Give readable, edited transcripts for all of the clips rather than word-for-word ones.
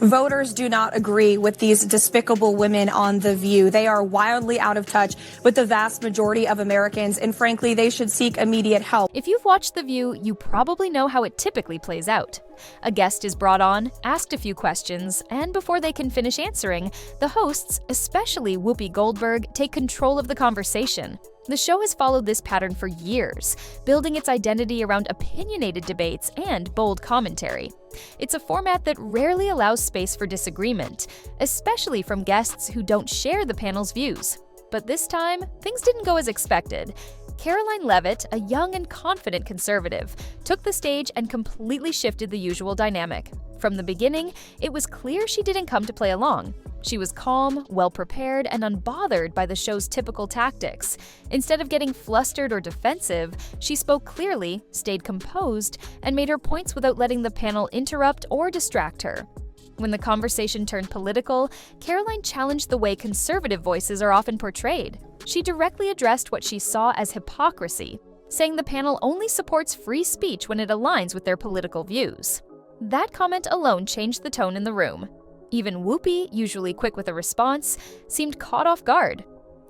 Voters do not agree with these despicable women on The View. They are wildly out of touch with the vast majority of Americans, and frankly, they should seek immediate help. If you've watched The View, you probably know how it typically plays out. A guest is brought on, asked a few questions, and before they can finish answering, the hosts, especially Whoopi Goldberg, take control of the conversation. The show has followed this pattern for years, building its identity around opinionated debates and bold commentary. It's a format that rarely allows space for disagreement, especially from guests who don't share the panel's views. But this time, things didn't go as expected. Karoline Leavitt, a young and confident conservative, took the stage and completely shifted the usual dynamic. From the beginning, it was clear she didn't come to play along. She was calm, well-prepared, and unbothered by the show's typical tactics. Instead of getting flustered or defensive, she spoke clearly, stayed composed, and made her points without letting the panel interrupt or distract her. When the conversation turned political, Karoline challenged the way conservative voices are often portrayed. She directly addressed what she saw as hypocrisy, saying the panel only supports free speech when it aligns with their political views. That comment alone changed the tone in the room. Even Whoopi, usually quick with a response, seemed caught off guard.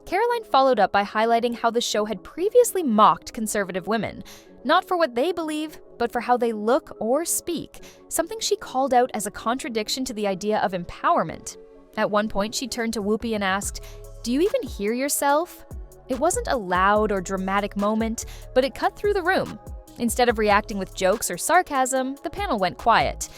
Karoline followed up by highlighting how the show had previously mocked conservative women, not for what they believe, but for how they look or speak, something she called out as a contradiction to the idea of empowerment. At one point, she turned to Whoopi and asked, "Do you even hear yourself?" It wasn't a loud or dramatic moment, but it cut through the room. Instead of reacting with jokes or sarcasm, the panel went quiet.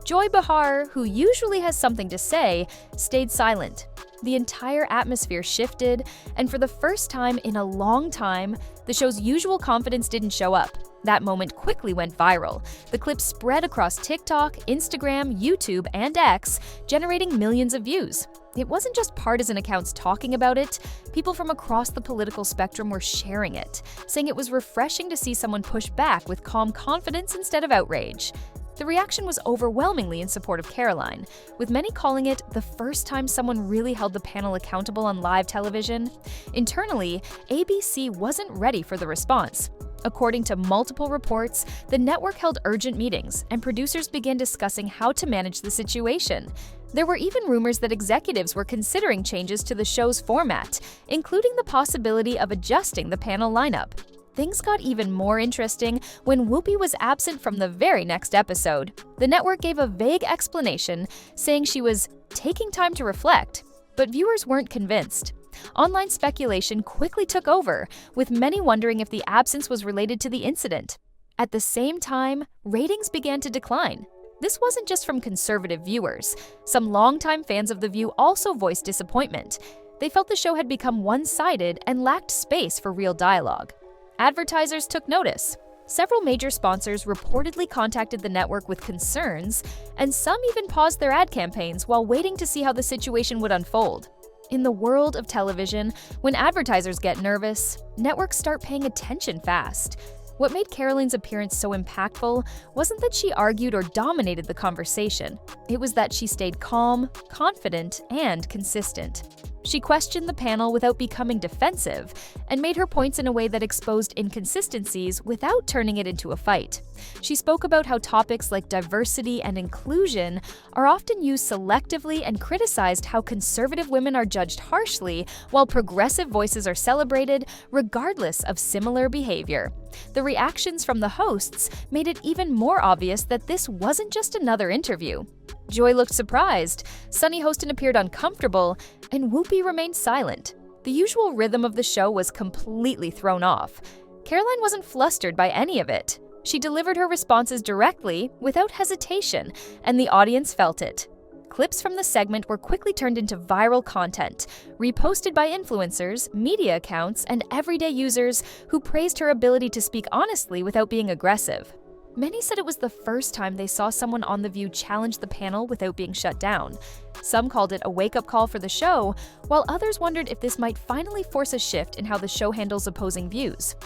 Joy Behar, who usually has something to say, stayed silent. The entire atmosphere shifted, and for the first time in a long time, the show's usual confidence didn't show up. That moment quickly went viral. The clip spread across TikTok, Instagram, YouTube, and X, generating millions of views. It wasn't just partisan accounts talking about it. People from across the political spectrum were sharing it, saying it was refreshing to see someone push back with calm confidence instead of outrage. The reaction was overwhelmingly in support of Karoline, with many calling it the first time someone really held the panel accountable on live television. Internally, ABC wasn't ready for the response. According to multiple reports, the network held urgent meetings, and producers began discussing how to manage the situation. There were even rumors that executives were considering changes to the show's format, including the possibility of adjusting the panel lineup. Things got even more interesting when Whoopi was absent from the very next episode. The network gave a vague explanation, saying she was taking time to reflect, but viewers weren't convinced. Online speculation quickly took over, with many wondering if the absence was related to the incident. At the same time, ratings began to decline. This wasn't just from conservative viewers. Some longtime fans of The View also voiced disappointment. They felt the show had become one-sided and lacked space for real dialogue. Advertisers took notice. Several major sponsors reportedly contacted the network with concerns, and some even paused their ad campaigns while waiting to see how the situation would unfold. In the world of television, when advertisers get nervous, networks start paying attention fast. What made Karoline's appearance so impactful wasn't that she argued or dominated the conversation. It was that she stayed calm, confident, and consistent. She questioned the panel without becoming defensive and made her points in a way that exposed inconsistencies without turning it into a fight. She spoke about how topics like diversity and inclusion are often used selectively and criticized how conservative women are judged harshly while progressive voices are celebrated regardless of similar behavior. The reactions from the hosts made it even more obvious that this wasn't just another interview. Joy looked surprised, Sunny Hostin appeared uncomfortable, and Whoopi remained silent. The usual rhythm of the show was completely thrown off. Karoline wasn't flustered by any of it. She delivered her responses directly, without hesitation, and the audience felt it. Clips from the segment were quickly turned into viral content, reposted by influencers, media accounts, and everyday users who praised her ability to speak honestly without being aggressive. Many said it was the first time they saw someone on The View challenge the panel without being shut down. Some called it a wake-up call for the show, while others wondered if this might finally force a shift in how the show handles opposing views.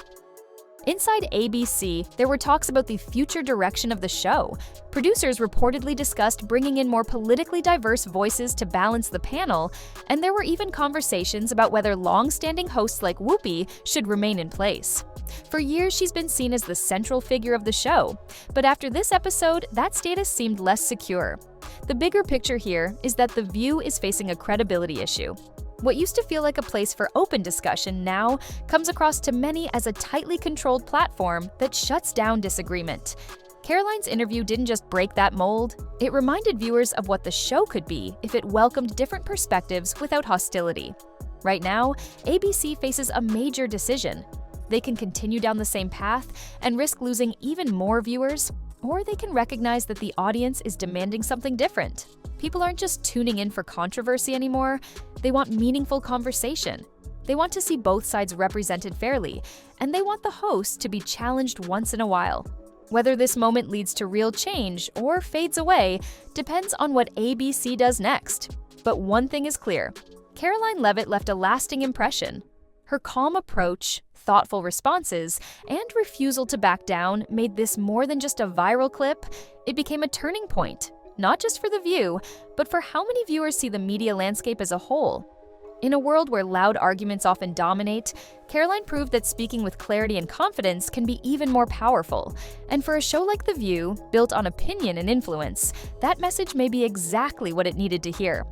Inside ABC, there were talks about the future direction of the show. Producers reportedly discussed bringing in more politically diverse voices to balance the panel, and there were even conversations about whether long-standing hosts like Whoopi should remain in place. For years, she's been seen as the central figure of the show, but after this episode, that status seemed less secure. The bigger picture here is that The View is facing a credibility issue. What used to feel like a place for open discussion now comes across to many as a tightly controlled platform that shuts down disagreement. Karoline's interview didn't just break that mold, it reminded viewers of what the show could be if it welcomed different perspectives without hostility. Right now, ABC faces a major decision. They can continue down the same path and risk losing even more viewers, or they can recognize that the audience is demanding something different. People aren't just tuning in for controversy anymore, they want meaningful conversation. They want to see both sides represented fairly, and they want the host to be challenged once in a while. Whether this moment leads to real change or fades away depends on what ABC does next. But one thing is clear, Karoline Leavitt left a lasting impression. Her calm approach, thoughtful responses, and refusal to back down made this more than just a viral clip. It became a turning point, not just for The View, but for how many viewers see the media landscape as a whole. In a world where loud arguments often dominate, Karoline proved that speaking with clarity and confidence can be even more powerful. And for a show like The View, built on opinion and influence, that message may be exactly what it needed to hear.